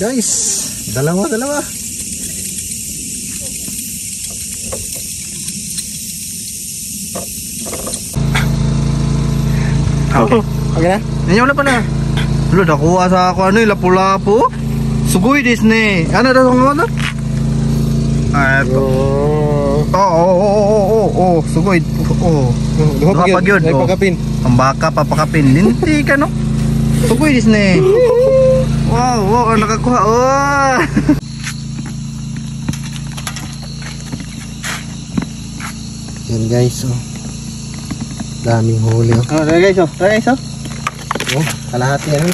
Guys, dalawa. Okay na? Nanyaw na pa na. Lo, nakuha sa ako lapu-lapu. Sugoy Disney. Ano daw ang ano? Ito. Oo. Sugoy. Oo. Kapag yun. Papakapin. Ang baka papakapin. Linti ka no? Sugoy Disney. Wow, nakakuha. Oh. Yan guys, oh. Daming huli, oh. Tara guys, Oh, kalahati yan.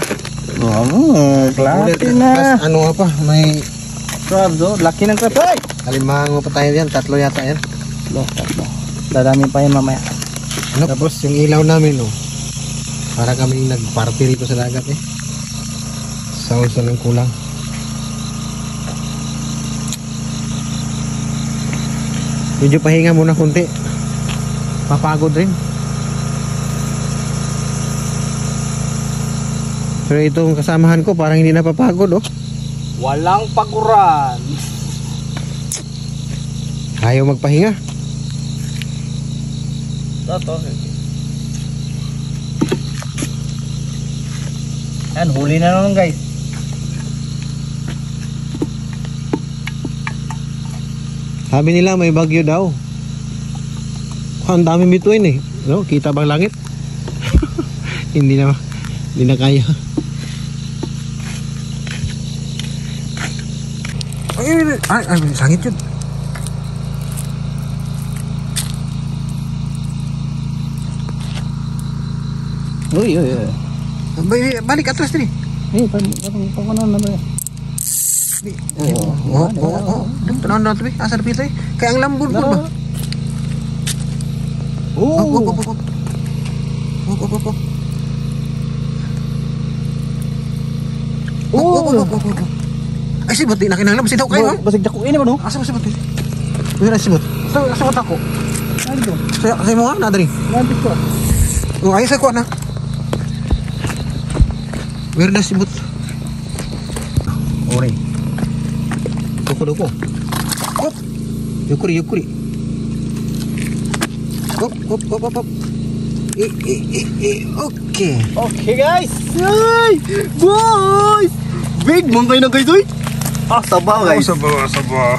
Kalahati na. Ano pa, may Crabs, oh. Laki ng crabs. Ay! alimango pa tayo diyan, 3 yata yan. Tatlo. Dadami pa yan mamaya. Ano? Tapos yung ilaw namin, oh. Para kami nagparty rito sa dagat, eh. Sauce lang kulang. Medyo pahinga muna konti. Papagod rin. Pero itong kasamahan ko parang hindi napapagod, oh. Walang paguran. Ayaw magpahinga. Yan, huli na naman guys. Sabi nila may bagyo daw. Ang dami bituin, eh. No, kita bang langit? Hindi na kaya. Ay, sangit yun. Uy. Balik atras din. Parang ano na ba? Oo. Tanaw na ito, eh. Asa na pito, eh. Kaya ang lambur po ba? Oo. Ay, sibot, di nakinanglam. Basig daw kayo, ha? Basig dako ini ba no? Asa ba sibot, eh? Wala sibot. Asa ko tako? Sa mo nga, nadari. Nandito ko. Oh, ayos ako na. Where na sibot? Ore. Duko. Hop. Yukuri. Hop. Okay. Okay guys. Ay! Boys! Big man kayo na guys, oy. Sabaw guys. Sabaw.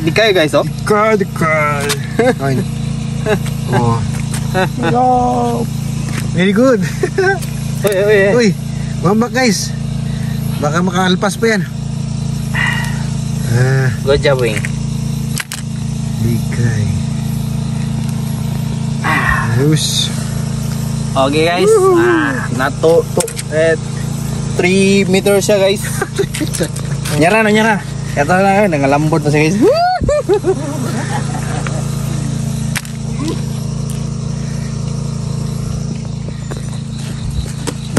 Di kayo guys, oh. Dikay. Ay. Oh. Yo. Very good. Uy. Uy, mambak guys. Baka makaalpas pa yan. Good job, Wing. Dikay. Ayos. Okay guys. Nato 3 meters siya guys. Nyara. Ito na yun, nangalambot na siya guys.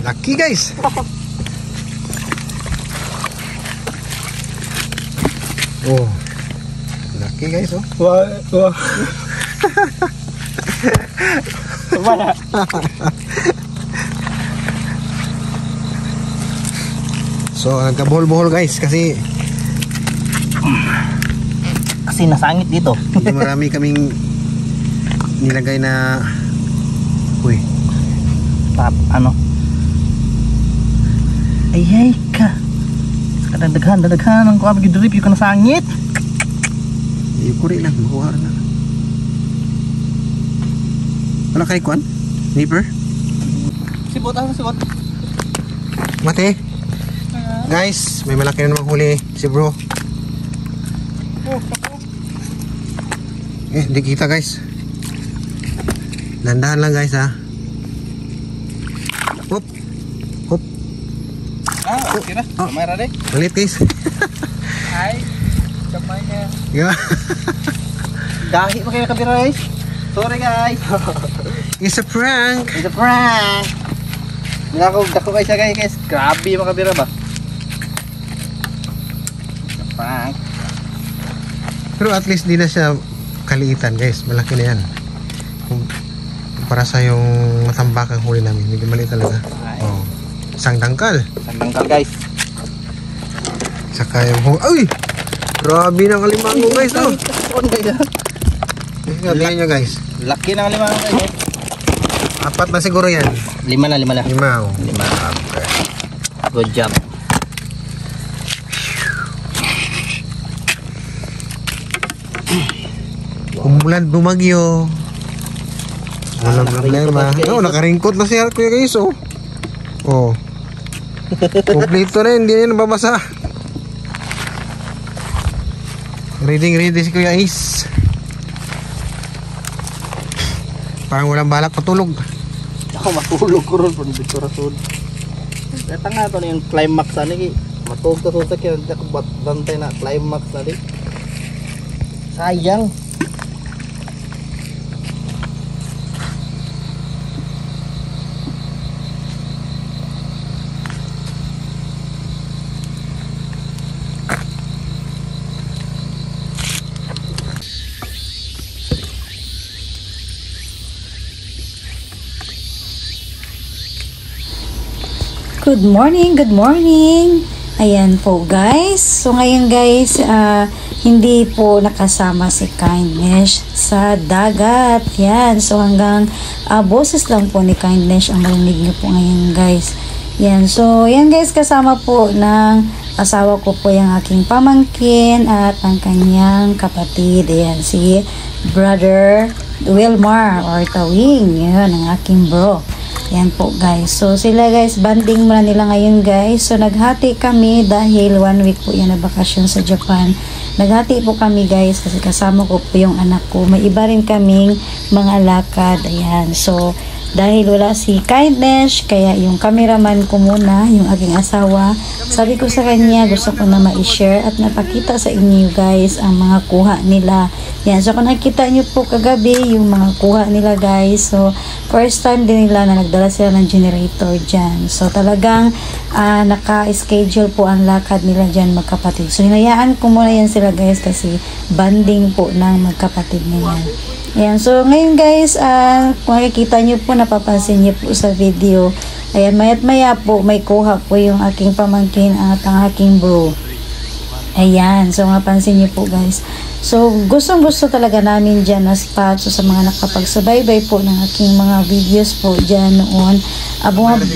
Lucky guys. Oh. Lucky guys, oh. Wah. Mana? So, nagkabuhol-buhol guys kasi nasangit dito. hindi marami kaming nilagay na Ano? Ay ka. Kadaghan ang kuha drip yung nasangit. Ikuri lang, makuha na. Wala kay kuan? Nipper? Sibot. Mate. Guys, may malaki na namang huli si bro. Di kita guys. Landahan lang guys, ha. Hop. Okay na. Kamera deh. Malit guys. Ay, kamay niya. Yeah. Dahi mo kayo nakabira guys. Sorry guys. It's a prank. Dako guys guys. Grabe yung makabira ba? Prank. Pero at least di na siya kaliitan guys. Malaki na yan. Para sa yung matambakang huli namin. Medyo maliit talaga. Oh. Isang dangkal Sandangkal guys. Tsaka yung... Uy! Grabe ng alimango guys, oh. Tingnan nyo guys. Laki ng alimango guys. 4 na siguro yan. 5 na. 5, oh. 5. Okay. Good job. Umulan, bumagyo. Walang problema. Oo, nakaringkot na siya kuya guys, oh. Oh. Kompleto na, hindi na nababasa. Ready si Kuya Ace. Parang walang balak patulog. Ako matulog ko ron pag dito rason. Ito nga ito na yung climax na ni. Matulog ka sa kaya hindi ako bantay na climax na ni. Sayang. Good morning. Ayan po guys. So ngayon guys, hindi po nakasama si Kindness sa dagat. Yan. So hanggang boses lang po ni Kindness ang marinig niyo po ngayon guys. Yan. So yan guys, kasama po ng asawa ko po yung aking pamangkin at ang kanyang kapatid. Ayan, si Brother Wilmar or Tawing. Yan, ang aking bro. Yan po guys. So sila guys, banding muna nila ngayon guys. So naghati kami dahil 1 week po yan na bakasyon sa Japan. Naghati po kami guys kasi kasama ko po yung anak ko. May iba rin kaming mga lakad. Ayan. So dahil wala si Kindness, kaya yung cameraman ko muna, yung aking asawa, sabi ko sa kanya, gusto ko na ma-share at napakita sa inyo guys ang mga kuha nila. Yan, so kung nakita nyo po kagabi yung mga kuha nila guys, so first time din nila na nagdala sila ng generator dyan. So talagang naka-schedule po ang lakad nila dyan magkapatid. So hinayaan ko muna yan sila guys kasi banding po ng magkapatid nila. Ayan, so ngayon guys, kung makikita nyo po, napapansin nyo po sa video, ayan, maya't maya po, may kuha po yung aking pamangkin at ang aking bro. Ayan, so mapansin nyo po guys. So gustong gusto talaga namin dyan na spot. So sa mga nakapagsubaybay po ng aking mga videos po dyan noon,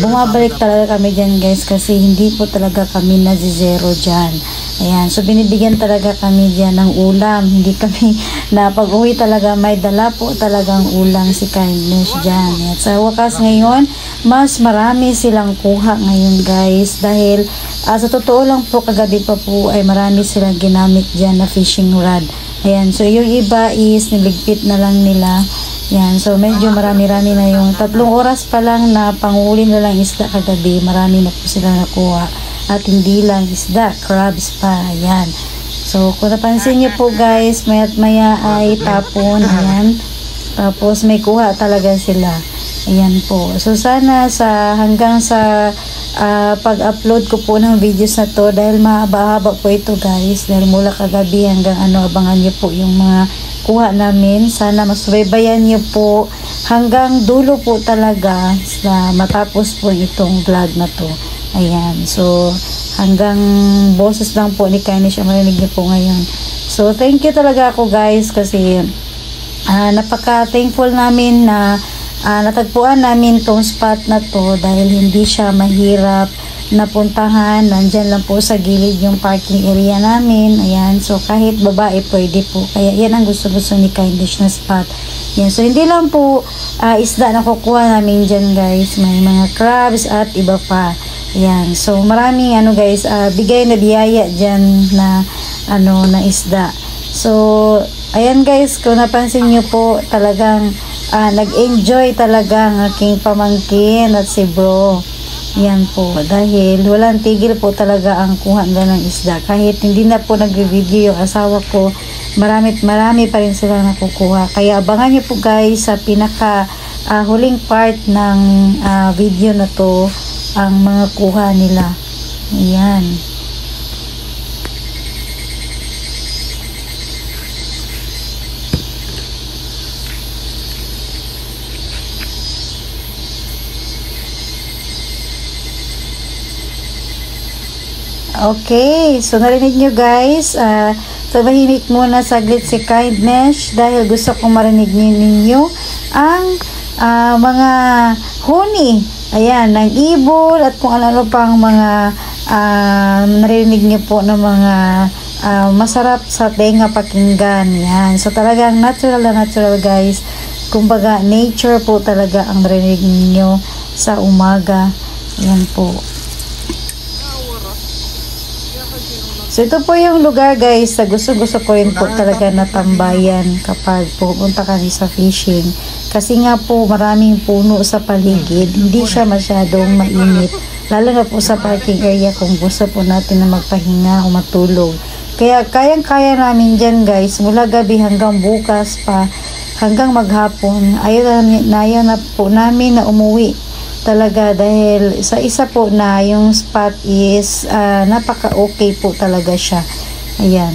bumabalik talaga kami dyan guys kasi hindi po talaga kami na-zero dyan. Ayan, so binibigyan talaga kami dyan ng ulam. Hindi kami na pag-uwi talaga may dala po talagang ulam si Kindness dyan. At sa wakas ngayon, mas marami silang kuha ngayon guys dahil sa totoo lang po kagabi pa po ay marami silang ginamit dyan na fishing rod. Ayan, so yung iba is niligpit na lang nila. Ayan, so medyo marami-rami na yung 3 oras pa lang na panghuli na lang isda kagabi. Marami na po sila nakuha. At hindi lang isda, crabs pa. Ayan. So, kung napansin nyo po guys, maya't maya ay tapon. Ayan. Tapos may kuha talaga sila. Ayan po. So, sana hanggang sa pag-upload ko po ng videos na to, dahil mahaba-haba po ito guys. Dahil mula kagabi hanggang abangan nyo po yung mga kuha namin. Sana masubaybayan nyo po hanggang dulo po talaga sa matapos po itong vlog na to. Ayan, so hanggang boses lang po ni Kindness ang marinig niyo po ngayon. So thank you talaga ako guys kasi napaka-thankful namin na natagpuan namin tong spot na to dahil hindi siya mahirap napuntahan. Nandyan lang po sa gilid yung parking area namin. Ayan, so kahit babae pwede po. Kaya yan ang gusto-gusto ni Kindness na spot. Yan, so hindi lang po isda na kukuha namin dyan guys. May mga crabs at iba pa. Ayan, so maraming guys, bigay na biyaya dyan na na isda. So ayan guys, kung napansin nyo po talagang nag-enjoy talaga ang aking pamangkin at si bro. Yan po, dahil walang tigil po talaga ang kuha nila ng isda. Kahit hindi na po nag-video yung asawa ko, marami pa rin sila nakukuha. Kaya abangan nyo po guys sa pinaka huling part ng video na to ang mga kuha nila. Ayan. Okay, so narinig nyo guys, tabahimik muna saglit si Kindness dahil gusto kong marinig ninyo ang mga huni, ayan, ng ibon at kung ano pang mga narinig nyo po ng mga masarap sa tenga pakinggan, yan. So talagang natural na natural guys, kumbaga nature po talaga ang narinig ninyo sa umaga, yan po. So ito po yung lugar guys sa gusto ko rin po talaga na tambayan kapag pupunta kami sa fishing. Kasi nga po maraming puno sa paligid, hindi siya masyadong mainit. Lalo na po sa parking area kung gusto po natin na magpahinga o matulog. Kaya kayang-kaya namin dyan guys, mula gabi hanggang bukas pa, hanggang maghapon. Ayaw na po namin na umuwi talaga dahil sa isa po na yung spot is napaka okay po talaga siya, ayan.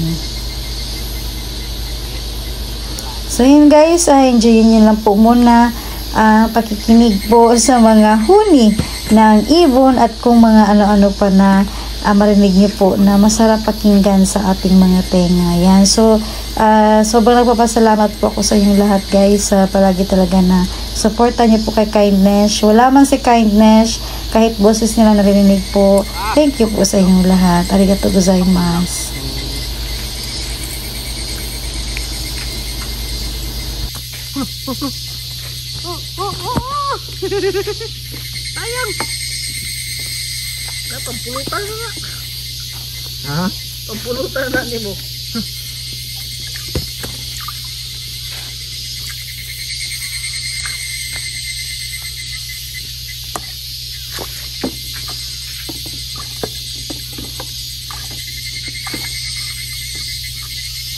So yun guys, enjoy nyo lang po muna pakikinig po sa mga huni ng ibon at kung mga ano-ano pa na marinig nyo po na masarap pakinggan sa ating mga tenga, yan. So sobrang nagpapasalamat po ako sa inyong lahat guys, palagi talaga na supportan niyo po kay Kindness. Wala man si Kindness, kahit boses nila narinig po, thank you po sa inyong lahat. Arigatou gozaimasu. Sayang. Pampulutan na nga. Ha? Pampulutan na ni mo.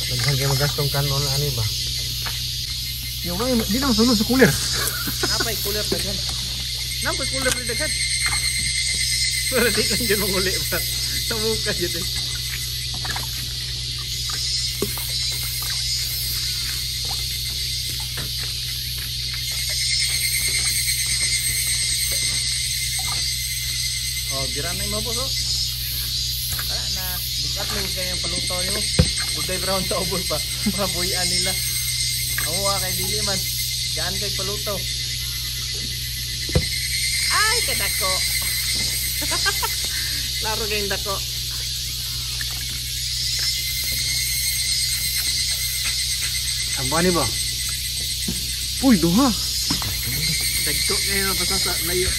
Naghan kayo magastong kanon ani ba? Yung mga di na masunod sa cooler. Napay cooler daghan. Napay cooler ni daghan. Pero di lang dyan manguli ba? Sa muka dyan eh. Oh, gira na yung mabos oh. Na, bukat lang kayo yung palutaw nyo. Buday brown sa ubos pa. Mabuyan nila. Ang kay dili man. Gaan kay palutaw. Ay, kadako. Laro kayong dako. Ang bani ba? Uy, duha. Dagko ngayon na basta sa layo.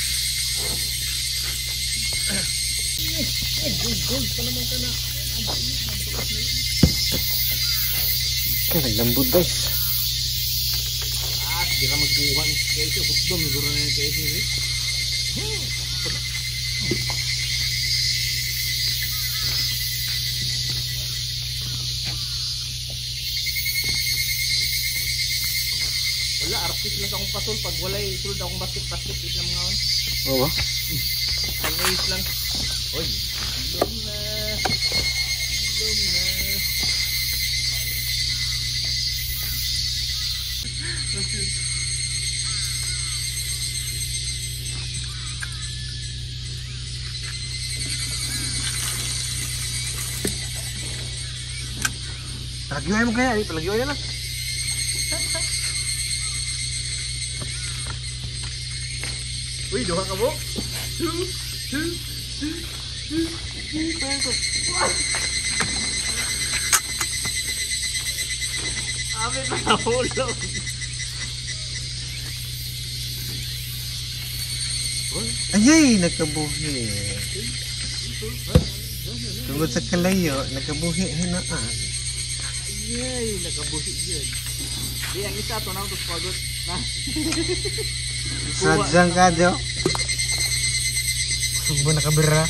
Gold pa naman ka na. Kaya naglambod guys. Di ka magkuha ni Casey. Hukdom, siguro na ni Casey. Wala, artist lang akong pasol. Pag walay, sulod akong basket islam ngayon. Oo ba? Ang ayos lang. Oy, ilom na. Palagiway mo kaya, palagiway na lang. Uy, duha ka mo? Amin na nahulog. Ayay, nagkabuhi. Tungod sa kalayo, nagkabuhi hinaan. Ayay, nakabuhi yun. Di, ang isa to na ito pagod. Sadyang ka, Jo. Subo na kabira.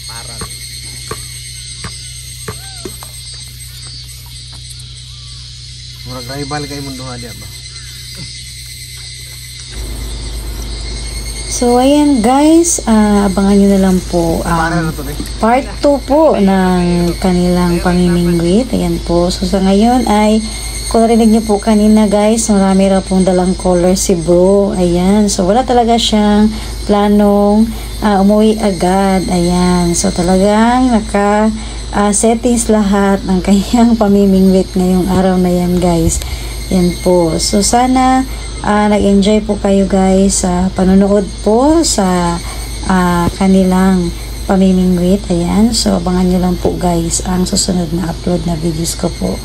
Parang Murag rival kay mundo dia ba. So, ayan guys, abangan nyo na lang po Para na to eh. part 2 po ng kanilang pamimingwit. Ayan po. So, sa ngayon ay, kung narinig nyo po kanina guys, marami raw pong dalang color si bro. Ayan. So, wala talaga siyang planong umuwi agad. Ayan. So, talagang settings lahat ng kanyang pamimingwit ngayong araw na yan guys. Yan po. So, sana nag-enjoy po kayo guys sa panonood po sa kanilang pamimingwit. Ayan. So, abangan nyo lang po guys ang susunod na upload na videos ko po.